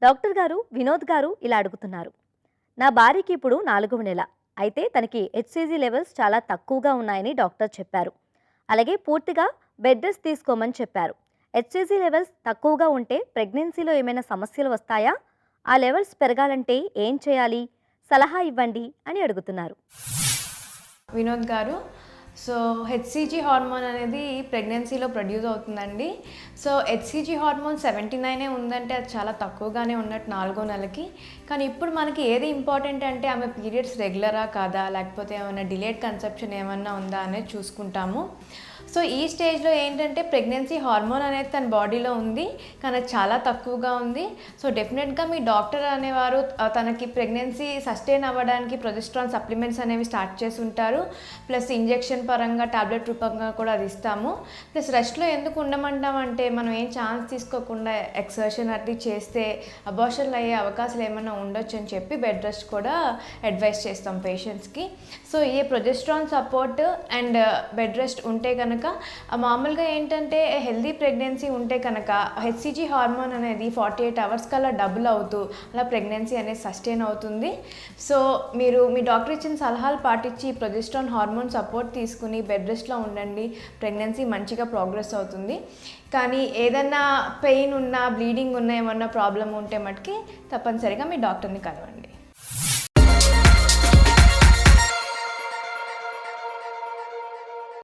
Doctor గారు వినోద్ గారు ఇలా అడుగుతున్నారు. నా భార్యకి ఇప్పుడు 4వ నెల. అయితే తనకి హెచ్‌సీజీ లెవెల్స్ చాలా తక్కువగా ఉన్నాయని డాక్టర్ చెప్పారు. అలాగే పూర్తిగా బెడ్ రెస్ట్ తీసుకోమని చెప్పారు. హెచ్‌సీజీ లెవెల్స్ తక్కువగా ఉంటే ప్రెగ్నెన్సీలో ఏమైనా సమస్యలు వస్తాయా? ఆ లెవెల్స్ పెరగాలంటే ఏం చేయాలి? సలహా ఇవ్వండి అని అడుగుతున్నారు. వినోద్ గారు. సో హెచ్‌సీజీ హార్మోన్ అనేది ప్రెగ్నెన్సీలో ప్రొడ్యూస్ అవుతుందండి. సో హెచ్‌సీజీ హార్మోన్ 79 ఉందంటే అది చాలా తక్కువగానే ఉన్నట్టు 4వ నెలకి. కానీ ఇప్పుడు మనకి ఏది ఇంపార్టెంట్ అంటే ఆమె పీరియడ్స్ రెగ్యులరా కాదా, లేకపోతే ఏమైనా డిలేడ్ కన్సెప్షన్ ఏమన్నా ఉందా అనేది చూసుకుంటాము. సో ఈ స్టేజ్లో ఏంటంటే ప్రెగ్నెన్సీ హార్మోన్ అనేది తన బాడీలో ఉంది, కానీ అది చాలా తక్కువగా ఉంది. సో డెఫినెట్గా మీ డాక్టర్ అనేవారు తనకి ప్రెగ్నెన్సీ సస్టైన్ అవ్వడానికి ప్రొజెస్ట్రాన్ సప్లిమెంట్స్ అనేవి స్టార్ట్ చేసి ఉంటారు. ప్లస్ ఇంజెక్షన్ పరంగా టాబ్లెట్ రూపంగా కూడా అది ఇస్తాము. ప్లస్ రెస్ట్లో ఎందుకు ఉండమంటామంటే మనం ఏం ఛాన్స్ తీసుకోకుండా ఎక్సర్షన్ అది చేస్తే అబార్షన్లు అయ్యే అవకాశాలు ఏమైనా ఉండొచ్చు అని చెప్పి బెడ్ రెస్ట్ కూడా అడ్వైస్ చేస్తాం పేషెంట్స్కి. సో ఈ progesterone support and bed rest ఉంటే కనుక మామూలుగా ఏంటంటే హెల్దీ ప్రెగ్నెన్సీ ఉంటే కనుక హెచ్‌సీజీ హార్మోన్ అనేది 48 అవర్స్ కల్లా డబుల్ అవుతూ అలా ప్రెగ్నెన్సీ అనేది సస్టైన్ అవుతుంది. సో మీరు మీ డాక్టర్ ఇచ్చిన సలహాలు పాటించి ప్రొజెస్ట్రాన్ హార్మోన్ సపోర్ట్ తీసుకుని బెడ్ రెస్ట్లో ఉండండి. ప్రెగ్నెన్సీ మంచిగా ప్రోగ్రెస్ అవుతుంది. కానీ ఏదన్నా పెయిన్ ఉన్నా, బ్లీడింగ్ ఉన్నా, ఏమన్నా ప్రాబ్లం ఉంటే మటుకి తప్పనిసరిగా మీ డాక్టర్ని కలవండి.